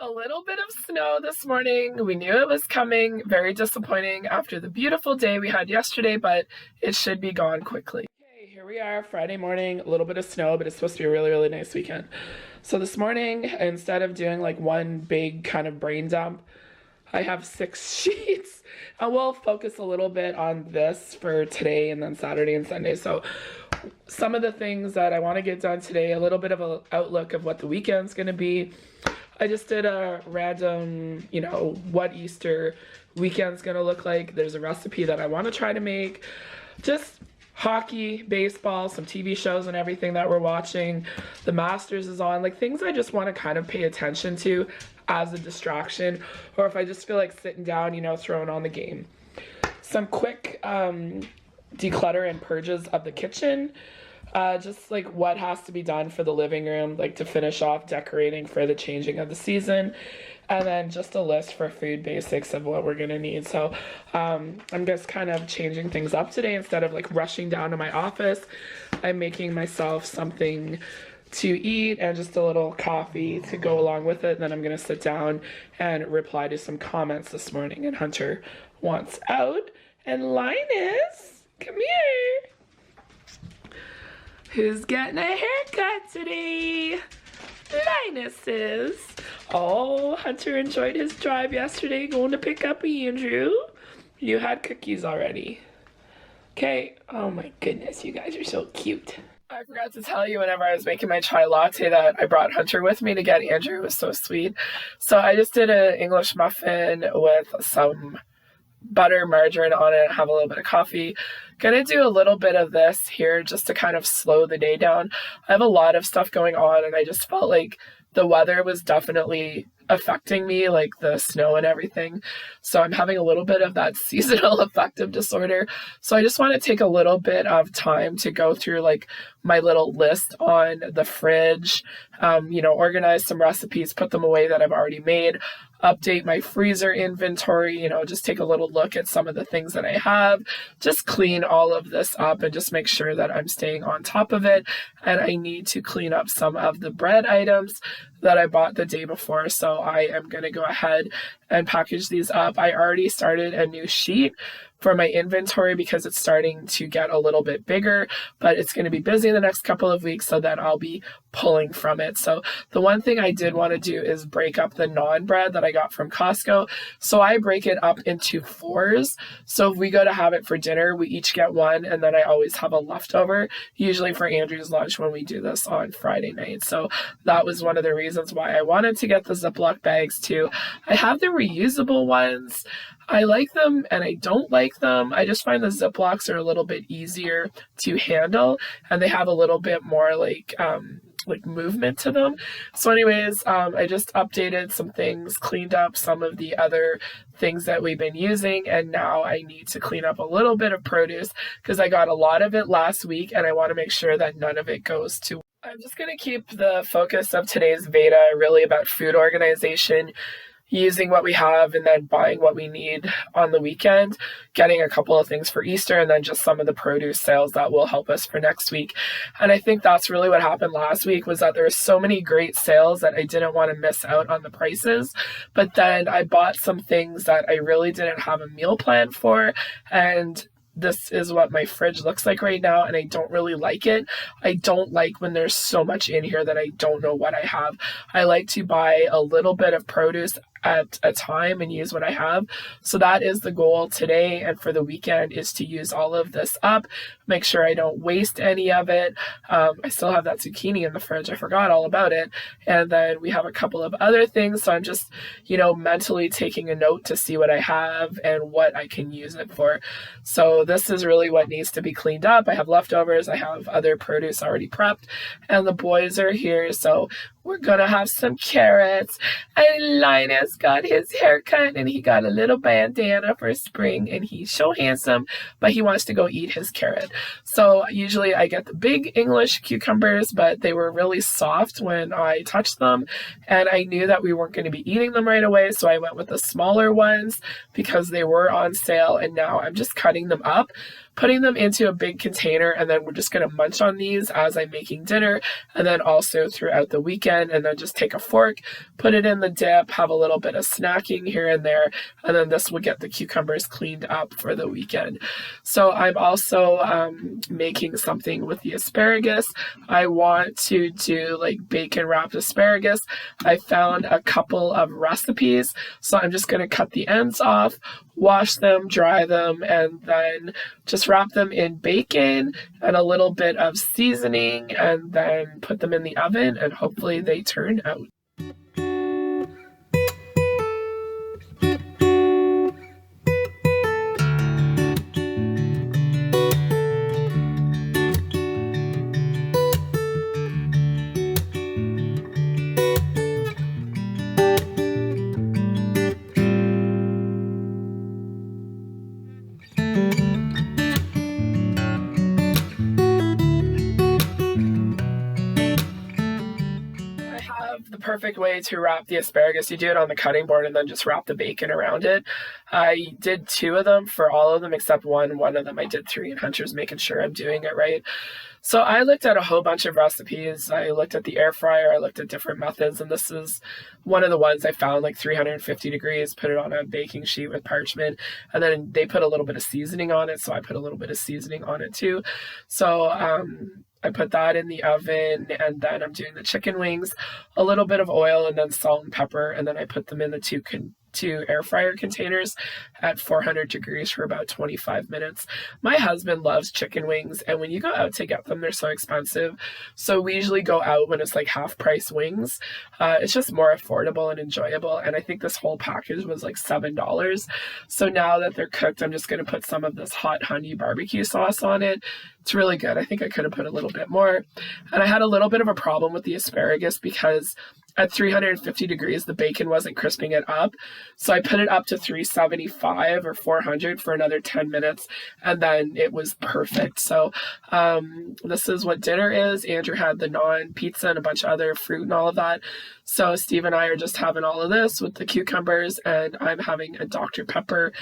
A little bit of snow this morning. We knew it was coming. Very disappointing after the beautiful day we had yesterday, but it should be gone quickly. Okay, here we are, Friday morning. A little bit of snow, but it's supposed to be a really, really nice weekend. So this morning, instead of doing like one big kind of brain dump, I have 6 sheets. And we'll focus a little bit on this for today and then Saturday and Sunday. So some of the things that I want to get done today, a little bit of an outlook of what the weekend's going to be. I just did a random, what Easter weekend's gonna look like. There's a recipe that I want to try to make. Just hockey, baseball, some TV shows and everything that we're watching. The Masters is on, like things I just want to kind of pay attention to as a distraction, or if I just feel like sitting down, throwing on the game. Some quick declutter and purges of the kitchen. Just like what has to be done for the living room, like to finish off decorating for the changing of the season, and then just a list for food basics of what we're gonna need. So I'm just kind of changing things up today. Instead of like rushing down to my office, I'm making myself something to eat and just a little coffee to go along with it. Then I'm gonna sit down and reply to some comments this morning. And Hunter wants out, and Linus, come here. Who's getting a haircut today? Linus is. Oh, Hunter enjoyed his drive yesterday going to pick up Andrew. You had cookies already. Okay. Oh my goodness, you guys are so cute. I forgot to tell you whenever I was making my chai latte that I brought Hunter with me to get Andrew. It was so sweet. So I just did an English muffin with some butter, margarine on it, have a little bit of coffee. Gonna do a little bit of this here just to kind of slow the day down. I have a lot of stuff going on and I just felt like the weather was definitely affecting me, like the snow and everything. So I'm having a little bit of that seasonal affective disorder. So I just want to take a little bit of time to go through like my little list on the fridge, organize some recipes, put them away that I've already made, update my freezer inventory, just take a little look at some of the things that I have, just clean all of this up and just make sure that I'm staying on top of it. And I need to clean up some of the bread items that I bought the day before. So I am going to go ahead and package these up. I already started a new sheet for my inventory because it's starting to get a little bit bigger, but it's going to be busy in the next couple of weeks, so then I'll be pulling from it. So the one thing I did want to do is break up the naan bread that I got from Costco. So I break it up into 4s. So if we go to have it for dinner, we each get one, and then I always have a leftover, usually for Andrew's lunch when we do this on Friday night. So that was one of the reasons why I wanted to get the Ziploc bags too. I have the reusable ones. I like them and I don't like them. I just find the Ziplocs are a little bit easier to handle and they have a little bit more like movement to them. So anyways, I just updated some things, cleaned up some of the other things that we've been using, and now I need to clean up a little bit of produce because I got a lot of it last week and I want to make sure that none of it goes to. I'm just going to keep the focus of today's Veda really about food organization, using what we have and then buying what we need on the weekend, getting a couple of things for Easter, and then just some of the produce sales that will help us for next week. And I think that's really what happened last week, was that there were so many great sales that I didn't want to miss out on the prices. But then I bought some things that I really didn't have a meal plan for, and this is what my fridge looks like right now, and I don't really like it. I don't like when there's so much in here that I don't know what I have. I like to buy a little bit of produce at a time and use what I have. So that is the goal today and for the weekend, is to use all of this up, make sure I don't waste any of it. I still have that zucchini in the fridge. I forgot all about it. And then we have a couple of other things. So I'm just, mentally taking a note to see what I have and what I can use it for. So this is really what needs to be cleaned up. I have leftovers. I have other produce already prepped, and the boys are here. So we're gonna have some carrots. And Linus got his haircut and he got a little bandana for spring, and he's so handsome, but he wants to go eat his carrot. So usually I get the big English cucumbers, but they were really soft when I touched them, and I knew that we weren't going to be eating them right away, so I went with the smaller ones because they were on sale, and now I'm just cutting them up. putting them into a big container, and then we're just going to munch on these as I'm making dinner, and then also throughout the weekend, and then just take a fork, put it in the dip, have a little bit of snacking here and there, and then this will get the cucumbers cleaned up for the weekend. So I'm also making something with the asparagus. I want to do like bacon wrapped asparagus. I found a couple of recipes, so I'm just going to cut the ends off, wash them, dry them, and then just wrap them in bacon and a little bit of seasoning, and then put them in the oven, and hopefully they turn out. The perfect way to wrap the asparagus. You do it on the cutting board and then just wrap the bacon around it. I did 2 of them for all of them except one. One of them I did 3, and Hunter's making sure I'm doing it right. So I looked at a whole bunch of recipes. I looked at the air fryer, I looked at different methods, and this is one of the ones I found, like 350 degrees, put it on a baking sheet with parchment, and then they put a little bit of seasoning on it, so I put a little bit of seasoning on it too. So I put that in the oven, and then I'm doing the chicken wings, a little bit of oil, and then salt and pepper, and then I put them in the two air fryer containers at 400 degrees for about 25 minutes. My husband loves chicken wings, and when you go out to get them, they're so expensive. So we usually go out when it's like half price wings. It's just more affordable and enjoyable, and I think this whole package was like $7. So now that they're cooked, I'm just going to put some of this hot honey barbecue sauce on it. It's really good. I think I could have put a little bit more. And I had a little bit of a problem with the asparagus because at 350 degrees, the bacon wasn't crisping it up. So I put it up to 375 or 400 for another 10 minutes, and then it was perfect. So this is what dinner is. Andrew had the naan, pizza, and a bunch of other fruit and all of that. So Steve and I are just having all of this with the cucumbers, and I'm having a Dr. Pepper,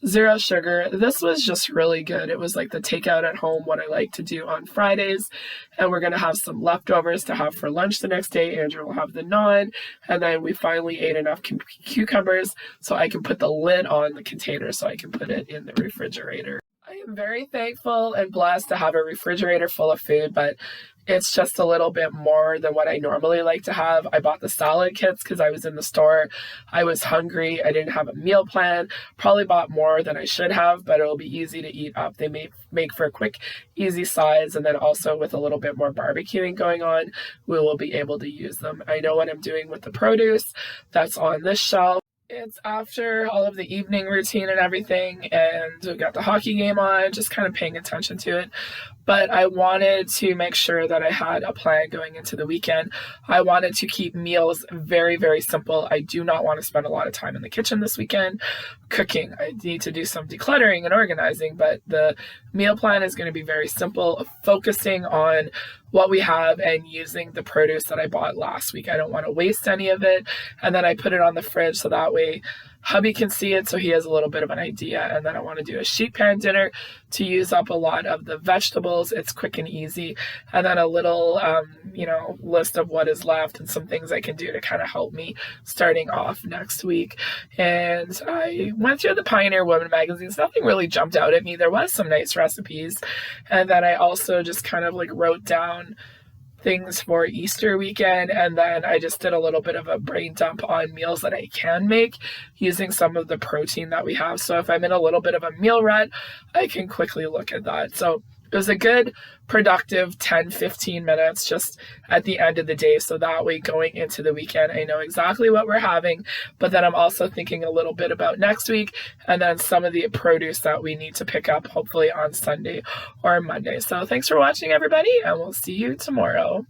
0 sugar. This was just really good. It was like the takeout at home, what I like to do on Fridays. And we're going to have some leftovers to have for lunch the next day. Andrew will have the naan. And then we finally ate enough cucumbers so I can put the lid on the container so I can put it in the refrigerator. I am very thankful and blessed to have a refrigerator full of food, but it's just a little bit more than what I normally like to have. I bought the salad kits because I was in the store. I was hungry. I didn't have a meal plan. Probably bought more than I should have, but it'll be easy to eat up. They make for a quick, easy size, and then also with a little bit more barbecuing going on, we will be able to use them. I know what I'm doing with the produce that's on this shelf. It's after all of the evening routine and everything, and we got the hockey game on, just kind of paying attention to it. But I wanted to make sure that I had a plan going into the weekend. I wanted to keep meals very, very simple. I do not want to spend a lot of time in the kitchen this weekend cooking. I need to do some decluttering and organizing, but the meal plan is going to be very simple, focusing on what we have and using the produce that I bought last week. I don't want to waste any of it. And then I put it on the fridge so that way hubby can see it so he has a little bit of an idea. And then I want to do a sheet pan dinner to use up a lot of the vegetables. It's quick and easy. And then a little, list of what is left and some things I can do to kind of help me starting off next week. And I went through the Pioneer Woman magazines. Nothing really jumped out at me. There was some nice recipes. And then I also just kind of like wrote down things for Easter weekend, and then I just did a little bit of a brain dump on meals that I can make using some of the protein that we have. So if I'm in a little bit of a meal rut, I can quickly look at that. So it was a good, productive 10-15 minutes just at the end of the day. So that way going into the weekend, I know exactly what we're having, but then I'm also thinking a little bit about next week and then some of the produce that we need to pick up hopefully on Sunday or Monday. So thanks for watching, everybody, and we'll see you tomorrow.